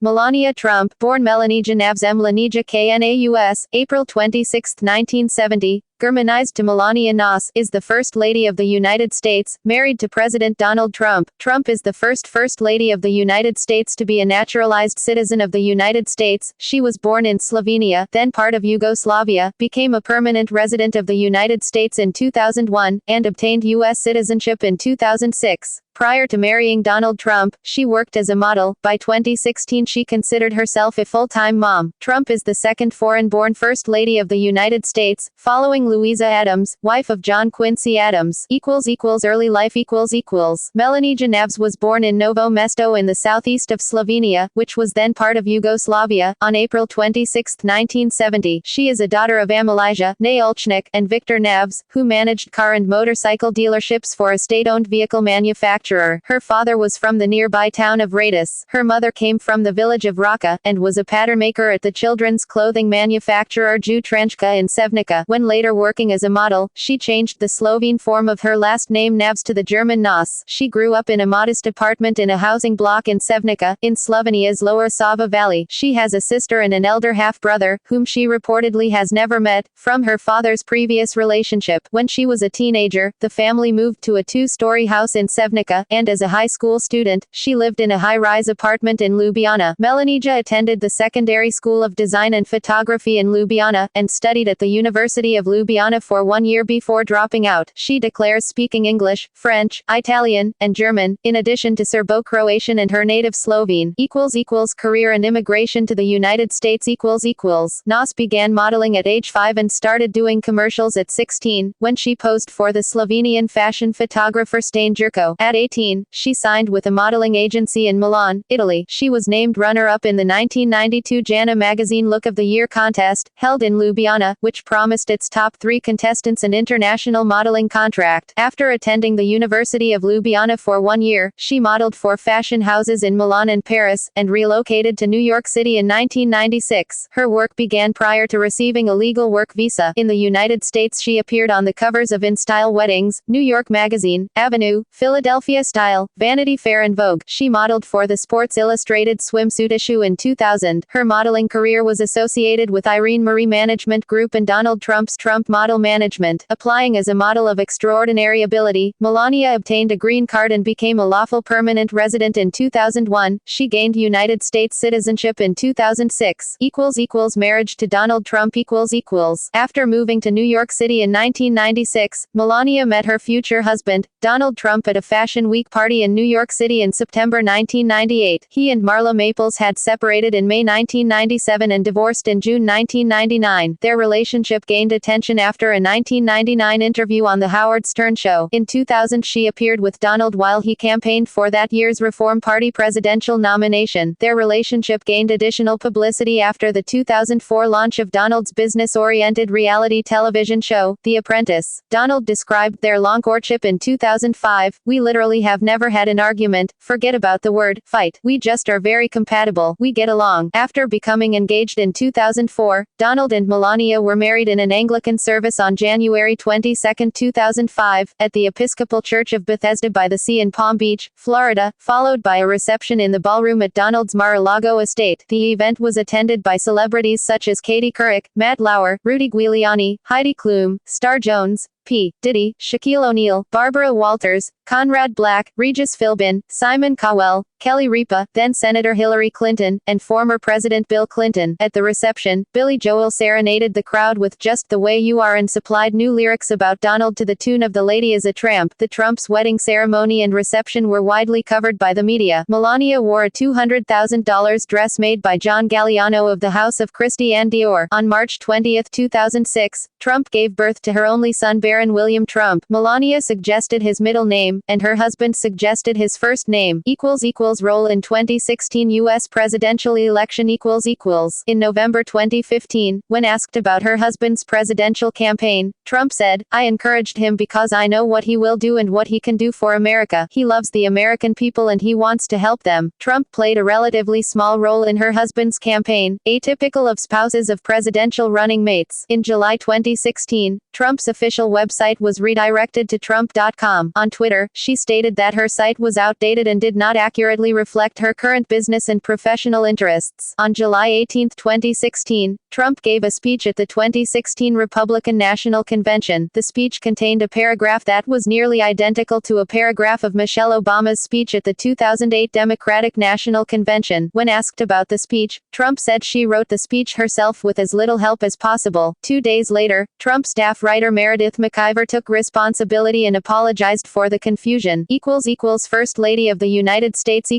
Melania Trump, born Melanija Knavs Melanija Knaus, April 26, 1970, Germanized to Melania Knauss, is the First Lady of the United States, married to President Donald Trump. Trump is the First Lady of the United States to be a naturalized citizen of the United States. She was born in Slovenia, then part of Yugoslavia, became a permanent resident of the United States in 2001, and obtained U.S. citizenship in 2006. Prior to marrying Donald Trump, she worked as a model. By 2016, she considered herself a full-time mom. Trump is the second foreign-born First Lady of the United States, following Louisa Adams, wife of John Quincy Adams. Early life Melanija Knavs was born in Novo Mesto in the southeast of Slovenia, which was then part of Yugoslavia, on April 26, 1970. She is a daughter of Melania, née Ulchnik, and Victor Knavs, who managed car and motorcycle dealerships for a state-owned vehicle manufacturer. Her father was from the nearby town of Radis. Her mother came from the village of Raka, and was a pattern maker at the children's clothing manufacturer Jutranjka in Sevnica. When later working as a model, she changed the Slovene form of her last name Knavs to the German Knauss. She grew up in a modest apartment in a housing block in Sevnica, in Slovenia's Lower Sava Valley. She has a sister and an elder half-brother, whom she reportedly has never met, from her father's previous relationship. When she was a teenager, the family moved to a two-story house in Sevnica, and as a high school student, she lived in a high-rise apartment in Ljubljana. Melanija attended the Secondary School of Design and Photography in Ljubljana, and studied at the University of Ljubljana for 1 year before dropping out. She declares speaking English, French, Italian, and German, in addition to Serbo-Croatian and her native Slovene. Career and immigration to the United States Knauss began modeling at age 5 and started doing commercials at 16, when she posed for the Slovenian fashion photographer Stane Jurko. At 18, she signed with a modeling agency in Milan, Italy. She was named runner-up in the 1992 Jana Magazine Look of the Year contest, held in Ljubljana, which promised its top 3 contestants an international modeling contract. After attending the University of Ljubljana for 1 year, she modeled for fashion houses in Milan and Paris, and relocated to New York City in 1996. Her work began prior to receiving a legal work visa. In the United States, she appeared on the covers of In Style Weddings, New York Magazine, Avenue, Philadelphia Style, Vanity Fair and Vogue. She modeled for the Sports Illustrated swimsuit issue in 2000. Her modeling career was associated with Irene Marie Management Group and Donald Trump's Trump Model Management. Applying as a model of extraordinary ability, Melania obtained a green card and became a lawful permanent resident in 2001. She gained United States citizenship in 2006. Marriage to Donald Trump After moving to New York City in 1996, Melania met her future husband, Donald Trump, at a Fashion Week party in New York City in September 1998. He and Marla Maples had separated in May 1997 and divorced in June 1999. Their relationship gained attention after a 1999 interview on The Howard Stern Show. In 2000, she appeared with Donald while he campaigned for that year's Reform Party presidential nomination. Their relationship gained additional publicity after the 2004 launch of Donald's business-oriented reality television show, The Apprentice. Donald described their long courtship in 2005, "We literally have never had an argument, forget about the word fight. We just are very compatible, we get along." After becoming engaged in 2004, Donald and Melania were married in an Anglican service on January 22, 2005, at the Episcopal Church of Bethesda by the Sea in Palm Beach, Florida, followed by a reception in the ballroom at Donald's Mar-a-Lago estate. The event was attended by celebrities such as Katie Couric, Matt Lauer, Rudy Giuliani, Heidi Klum, Star Jones, P. Diddy, Shaquille O'Neal, Barbara Walters, Conrad Black, Regis Philbin, Simon Cowell, Kelly Ripa, then Senator Hillary Clinton, and former President Bill Clinton. At the reception, Billy Joel serenaded the crowd with Just the Way You Are and supplied new lyrics about Donald to the tune of The Lady is a Tramp. The Trump's wedding ceremony and reception were widely covered by the media. Melania wore a $200,000 dress made by John Galliano of the House of Christie and Dior. On March 20, 2006, Trump gave birth to her only son Barron William Trump. Melania suggested his middle name, and her husband suggested his first name. Role in 2016 U.S. presidential election In November 2015, when asked about her husband's presidential campaign, Trump said, "I encouraged him because I know what he will do and what he can do for America. He loves the American people and he wants to help them." Trump played a relatively small role in her husband's campaign, atypical of spouses of presidential running mates. In July 2016, Trump's official website website was redirected to Trump.com. On Twitter, she stated that her site was outdated and did not accurately reflect her current business and professional interests. On July 18, 2016, Trump gave a speech at the 2016 Republican National Convention. The speech contained a paragraph that was nearly identical to a paragraph of Michelle Obama's speech at the 2008 Democratic National Convention. When asked about the speech, Trump said she wrote the speech herself with as little help as possible. 2 days later, Trump staff writer Meredith McIver took responsibility and apologized for the confusion. First Lady of the United States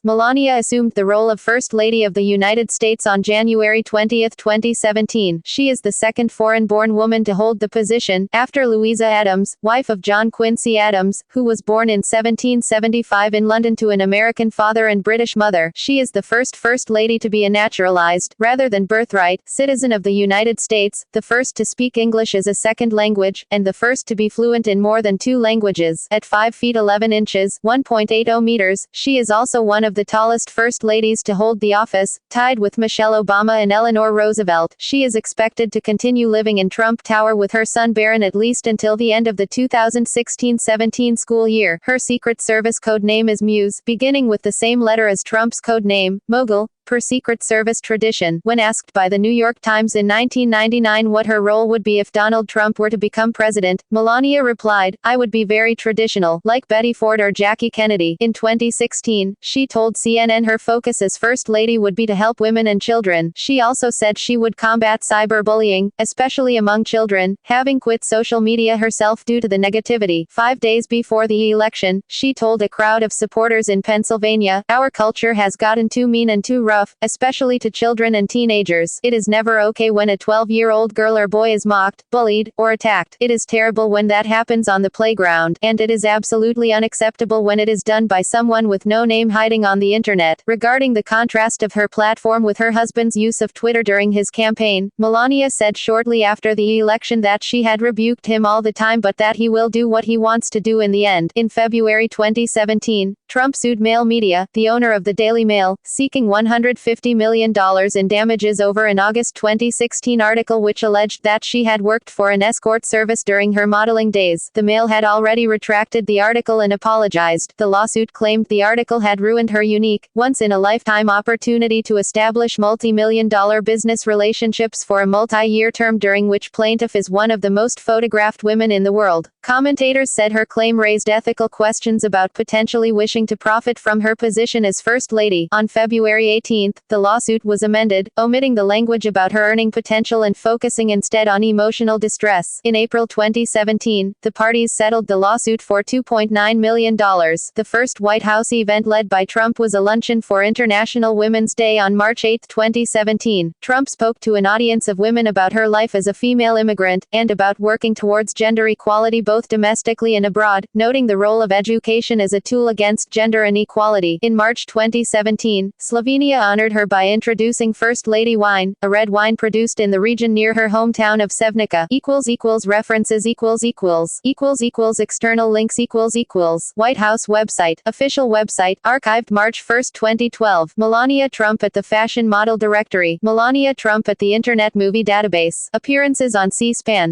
Melania assumed the role of First Lady of the United States on January 20, 2017. She is the second foreign-born woman to hold the position, after Louisa Adams, wife of John Quincy Adams, who was born in 1775 in London to an American father and British mother. She is the first First Lady to be a naturalized, rather than birthright, citizen of the United States, the first to speak English as a second language, and the first to be fluent in more than 2 languages. At 5 feet 11 inches, 1.80 meters, she is also one of the tallest First Ladies to hold the office, tied with Michelle Obama and Eleanor Roosevelt. She is expected to continue living in Trump Tower with her son Barron at least until the end of the 2016-17 school year. Her Secret Service code name is Muse, beginning with the same letter as Trump's code name, Mogul, per Secret Service tradition. When asked by the New York Times in 1999 what her role would be if Donald Trump were to become president, Melania replied, "I would be very traditional, like Betty Ford or Jackie Kennedy." In 2016, she told CNN her focus as First Lady would be to help women and children. She also said she would combat cyberbullying, especially among children, having quit social media herself due to the negativity. 5 days before the election, she told a crowd of supporters in Pennsylvania, "Our culture has gotten too mean and too rough, especially to children and teenagers. It is never okay when a 12-year-old girl or boy is mocked, bullied, or attacked. It is terrible when that happens on the playground, and it is absolutely unacceptable when it is done by someone with no name hiding on the internet." Regarding the contrast of her platform with her husband's use of Twitter during his campaign, Melania said shortly after the election that she had rebuked him all the time but that he will do what he wants to do in the end. In February 2017, Trump sued Mail Media, the owner of the Daily Mail, seeking $150 million in damages over an August 2016 article which alleged that she had worked for an escort service during her modeling days. The Mail had already retracted the article and apologized. The lawsuit claimed the article had ruined her unique, once-in-a-lifetime opportunity to establish multi-million-dollar business relationships for a multi-year term during which plaintiff is one of the most photographed women in the world. Commentators said her claim raised ethical questions about potentially wishing to profit from her position as First Lady. On February 18, the lawsuit was amended, omitting the language about her earning potential and focusing instead on emotional distress. In April 2017, the parties settled the lawsuit for $2.9 million. The first White House event led by Trump was a luncheon for International Women's Day on March 8, 2017. Trump spoke to an audience of women about her life as a female immigrant, and about working towards gender equality both domestically and abroad, noting the role of education as a tool against gender inequality. In March 2017, Slovenia honored her by introducing First Lady wine, a red wine produced in the region near her hometown of Sevnica. References external links White House website, official website, archived March 1, 2012. Melania Trump at the Fashion Model Directory. Melania Trump at the Internet Movie Database. Appearances on C-SPAN.